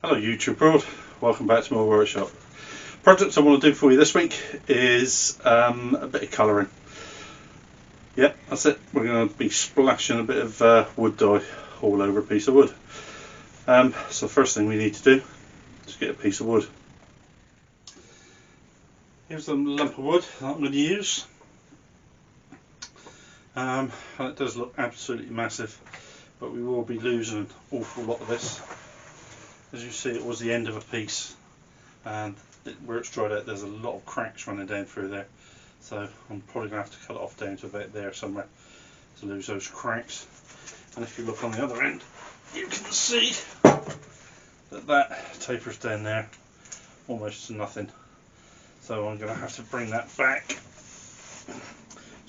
Hello YouTube world, welcome back to my workshop. Project I want to do for you this week is a bit of colouring. Yep, that's it. We're going to be splashing a bit of wood dye all over a piece of wood. So the first thing we need to do is get a piece of wood. Here's the lump of wood that I'm going to use. And it does look absolutely massive, but we will be losing an awful lot of this. As you see, it was the end of a piece, and where it's dried out there's a lot of cracks running down through there, so I'm probably going to have to cut it off down to about there somewhere to lose those cracks. And if you look on the other end, you can see that tapers down there almost to nothing, so I'm going to have to bring that back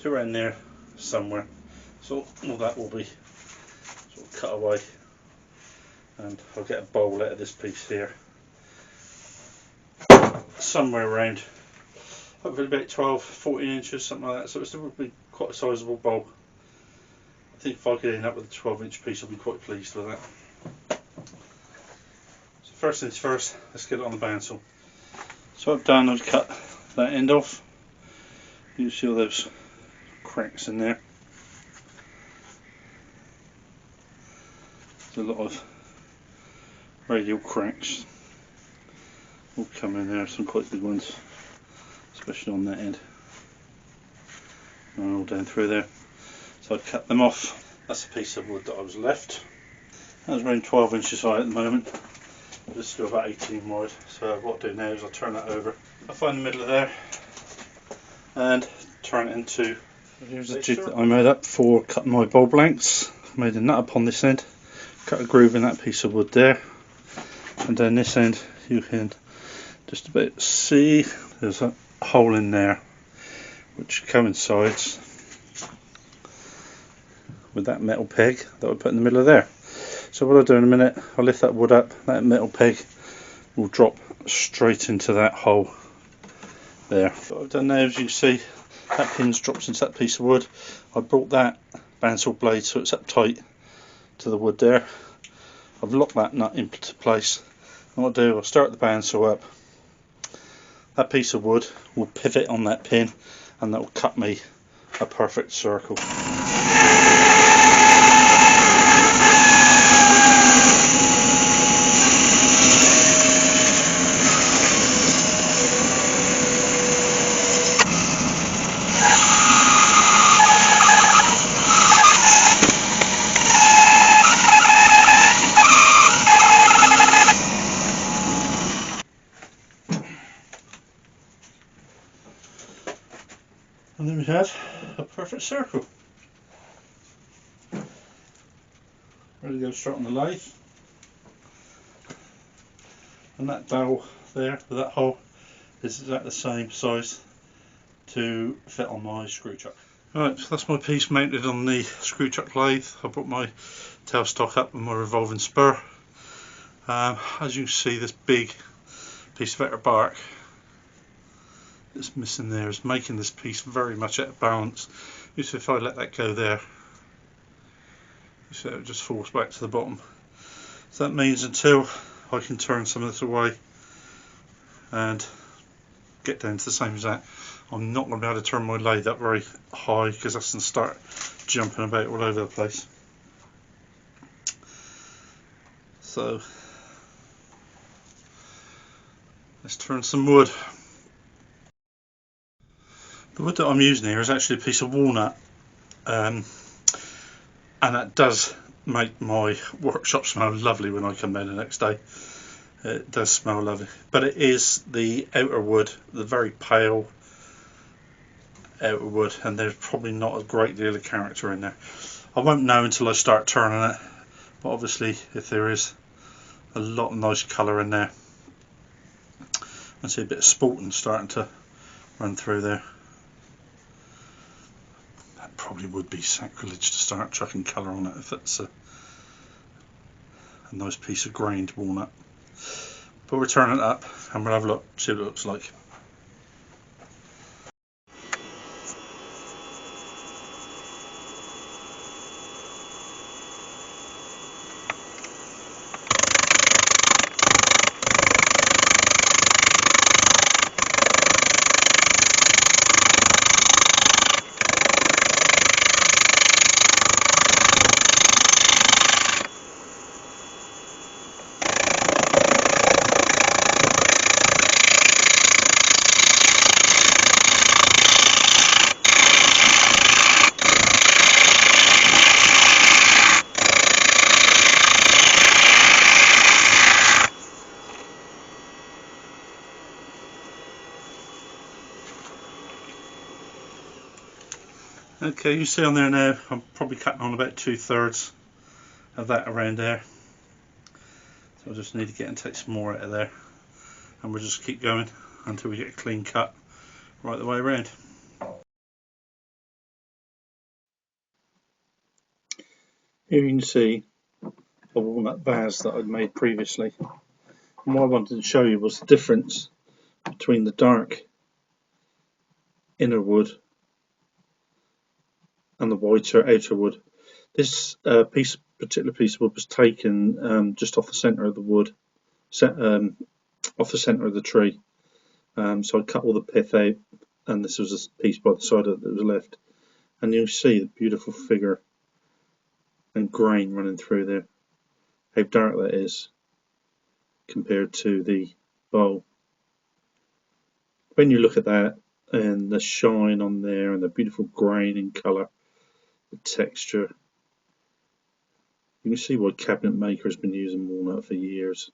to around there somewhere. So all that will be sort of cut away, and I'll get a bowl out of this piece here, somewhere around, hopefully about 12-14 inches, something like that, so it would be quite a sizable bowl. I think if I could end up with a 12-inch piece I'll be quite pleased with that. So first things first, let's get it on the bandsaw. So I've done, I've cut that end off. You see all those cracks in there. There's a lot of radial cracks all come in there, some quite big ones, especially on that end, and all down through there. So I cut them off. That's a piece of wood that I was left. That's around 12 inches high at the moment, but it's still about 18 wide. So what I'll do now is I'll turn that over. I'll find the middle of there and turn it into. Here's the jig that I made up for cutting my bowl blanks. I made a nut up on this end, cut a groove in that piece of wood there, and down this end you can just about see there's a hole in there which coincides with that metal peg that I put in the middle of there. So what I'll do in a minute, I'll lift that wood up, that metal peg will drop straight into that hole there. What I've done now, as you can see, that pin's drops into that piece of wood. I brought that bandsaw blade so it's up tight to the wood there. I've locked that nut into place, and what I'll do, I'll start the bandsaw up. That piece of wood will pivot on that pin, and that will cut me a perfect circle. And then we have a perfect circle. Ready to go straight on the lathe. And that dowel there with that hole is exactly the same size to fit on my screw chuck. Right, so that's my piece mounted on the screw chuck lathe. I brought my tailstock up with my revolving spur. As you see, this big piece of outer bark that's missing there is making this piece very much out of balance. So if I let that go there, you see it just falls back to the bottom. So that means until I can turn some of this away and get down to the same as that, I'm not going to be able to turn my lathe up very high, because that's going to start jumping about all over the place. So let's turn some wood. The wood that I'm using here is actually a piece of walnut, and that does make my workshop smell lovely when I come down the next day. It does smell lovely, but it is the outer wood, the very pale outer wood, and there's probably not a great deal of character in there. I won't know until I start turning it, but obviously if there is a lot of nice colour in there, I see a bit of sporting starting to run through there. That probably would be sacrilege to start chucking colour on it if it's a nice piece of grained walnut. But we'll turn it up and we'll have a look, see what it looks like. Okay, you see on there now, I'm probably cutting on about 2/3 of that around there. So I just need to get and take some more out of there, and we'll just keep going until we get a clean cut right the way around. Here you can see a walnut vase that I'd made previously, and what I wanted to show you was the difference between the dark inner wood and the whiter outer wood. This particular piece of wood was taken just off the centre of the wood, off the centre of the tree. So I cut all the pith out, and this was a piece by the side of it that was left. And you'll see the beautiful figure and grain running through there. How dark that is compared to the bowl. When you look at that and the shine on there and the beautiful grain and colour, the texture, you can see why cabinet maker has been using walnut for years.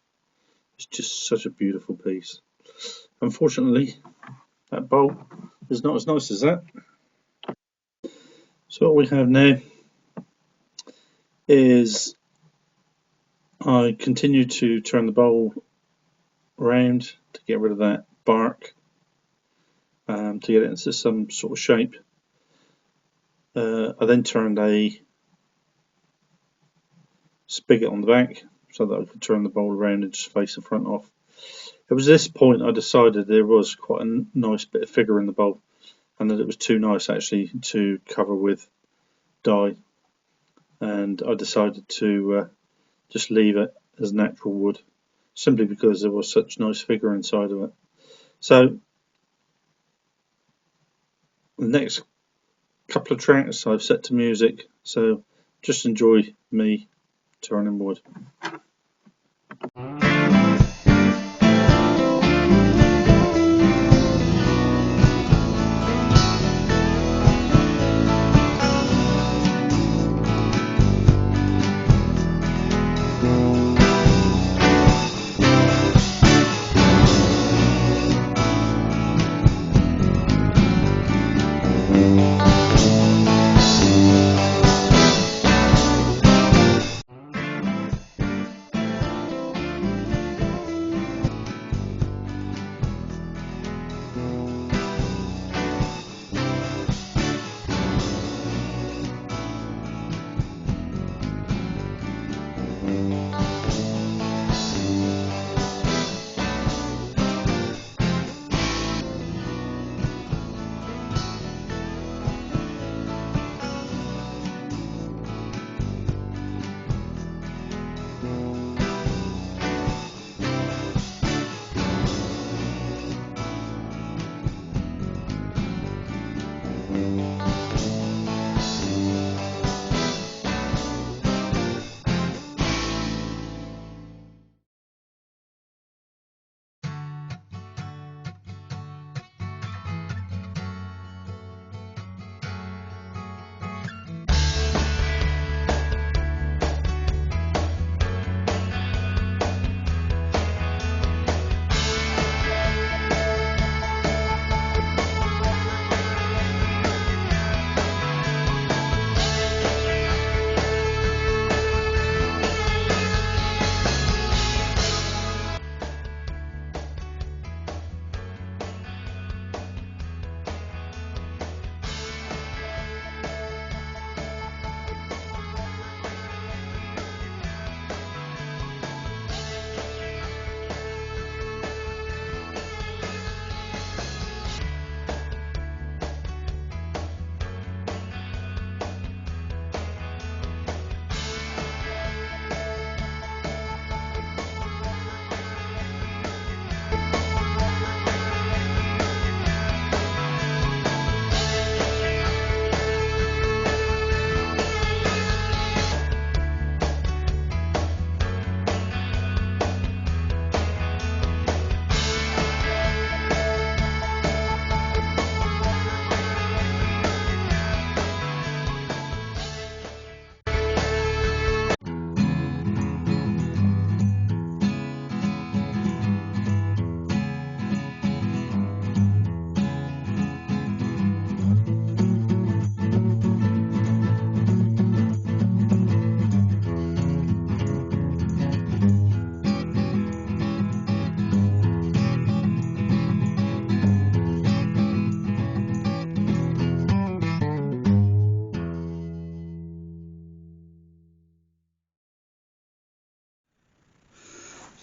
It's just such a beautiful piece. Unfortunately, that bowl is not as nice as that. So what we have now is I continue to turn the bowl around to get rid of that bark, to get it into some sort of shape. I then turned a spigot on the back so that I could turn the bowl around and just face the front off. It was this point I decided there was quite a nice bit of figure in the bowl, and that it was too nice actually to cover with dye, and I decided to just leave it as natural wood, simply because there was such nice figure inside of it. So the next couple of tracks I've set to music, so just enjoy me turning wood.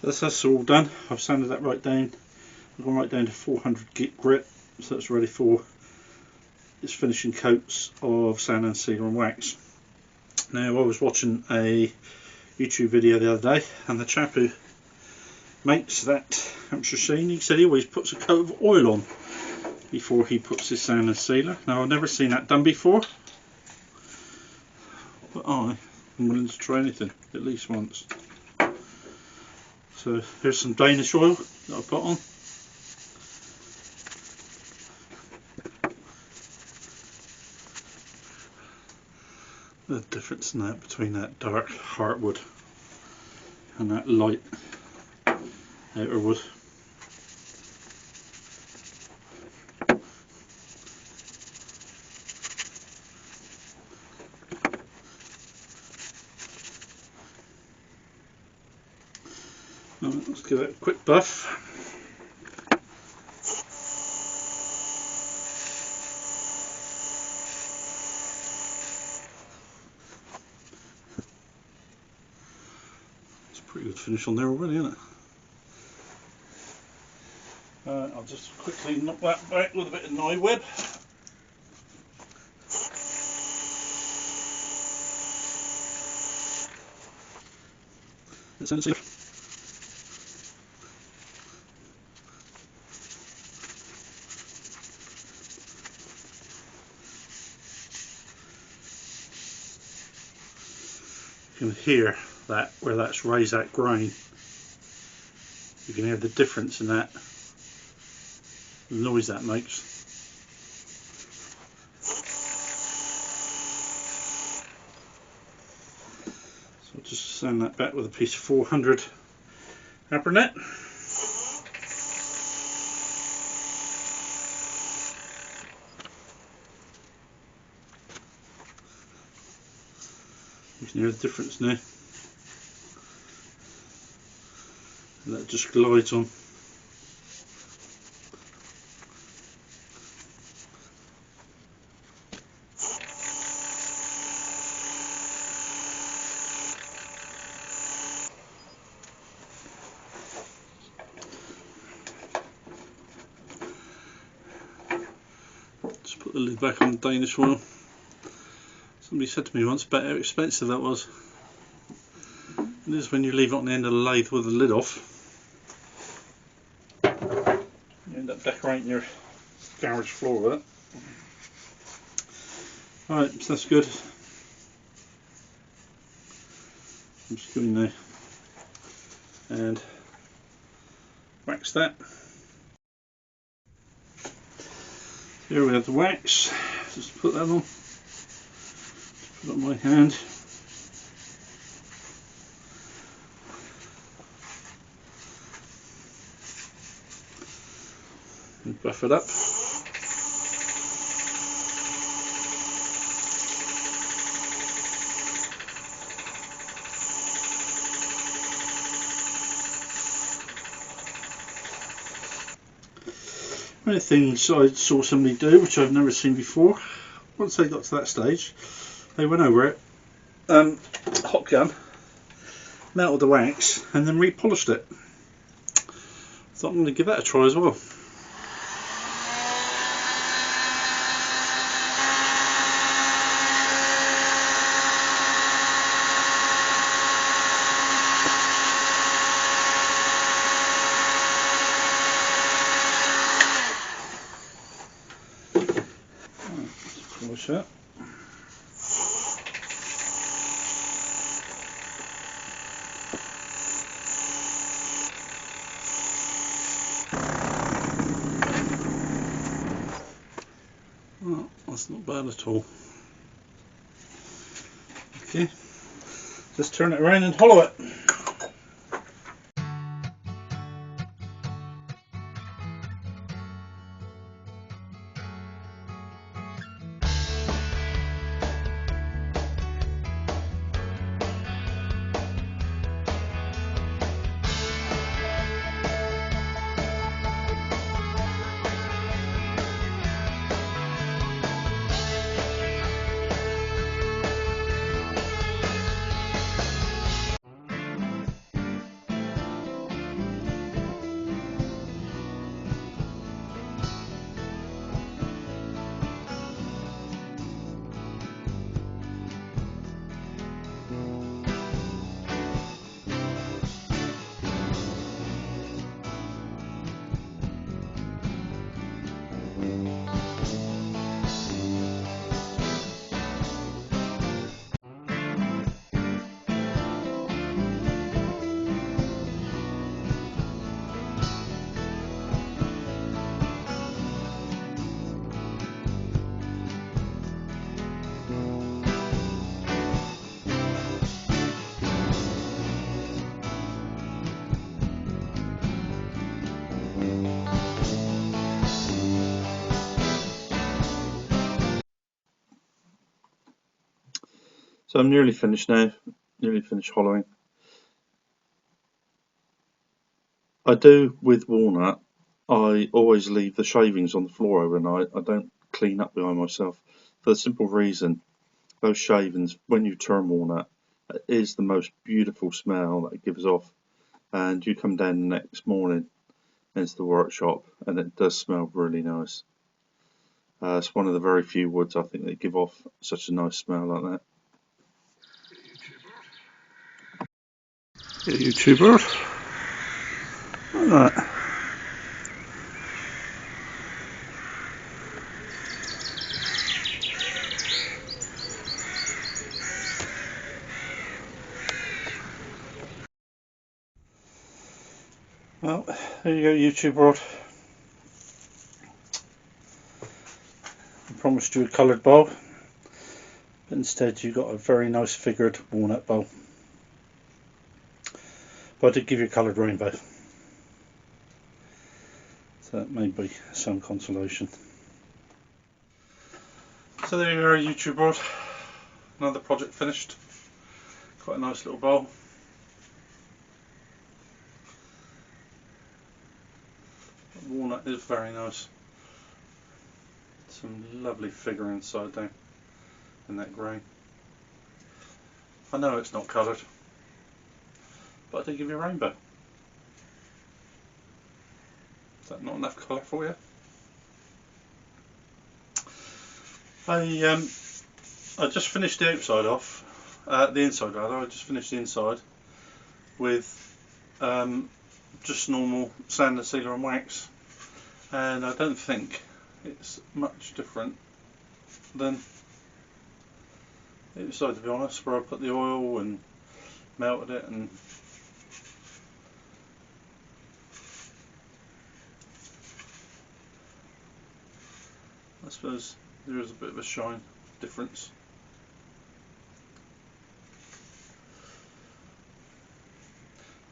That's all done. I've sanded that right down. I've gone right down to 400 grit, so that's ready for its finishing coats of sand and sealer and wax. Now, I was watching a YouTube video the other day, and the chap who makes that Hampshire sheen, he said he always puts a coat of oil on before he puts his sand and sealer. Now, I've never seen that done before, but I'm willing to try anything at least once. So here's some Danish oil that I put on. The difference in that between that dark heartwood and that light outer wood. Let's give it a quick buff. It's a pretty good finish on there already, isn't it? I'll just quickly knock that back with a bit of knife web. It's in. You can hear that where that's raised that grain. You can hear the difference in that, the noise that makes. So I'll just sand that back with a piece of 400 Abernet. You can hear the difference now. And that just glides on. Just put the lid back on the Danish oil. Somebody said to me once about how expensive that was. It is when you leave it on the end of the lathe with the lid off. You end up decorating your garage floor with it. Alright, so that's good. I'm just going there and wax that. Here we have the wax. Just put that on. Put it on my hand. And buff it up. One of the things I saw somebody do, which I've never seen before, once they got to that stage, they went over it, hot gun, melted the wax, and then repolished it. So I'm going to give that a try as well. Polish it. Well, that's not bad at all. Okay, just turn it around and hollow it. So I'm nearly finished now, nearly finished hollowing. I do with walnut, I always leave the shavings on the floor overnight. I don't clean up behind myself for the simple reason those shavings, when you turn walnut, it is the most beautiful smell that it gives off. And you come down the next morning into the workshop and it does smell really nice. It's one of the very few woods I think that give off such a nice smell like that. YouTuber. Right. Well, there you go, YouTube world. I promised you a coloured bowl, but instead you got a very nice figured walnut bowl. But I did give you a coloured rainbow, so that may be some consolation. So there you are, YouTube world. Another project finished. Quite a nice little bowl. Walnut is very nice. Some lovely figure inside there in that grain. I know it's not coloured, but I did give you a rainbow. Is that not enough colour for you? I just finished the outside off, the inside rather. I just finished the inside with just normal sand and sealer and wax, and I don't think it's much different than the outside, to be honest, where I put the oil and melted it, and I suppose there is a bit of a shine difference.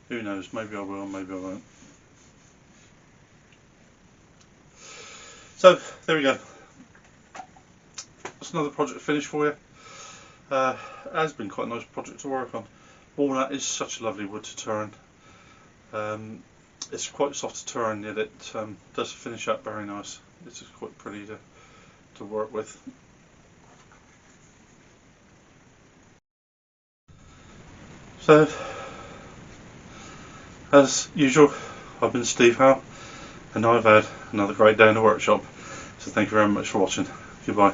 Who knows, maybe I will, maybe I won't. So there we go, that's another project finished for you. It has been quite a nice project to work on. Walnut is such a lovely wood to turn. It's quite soft to turn, yet it does finish up very nice. It's just quite pretty to work with. So, as usual, I've been Steve Howe, and I've had another great day in the workshop. So thank you very much for watching. Goodbye.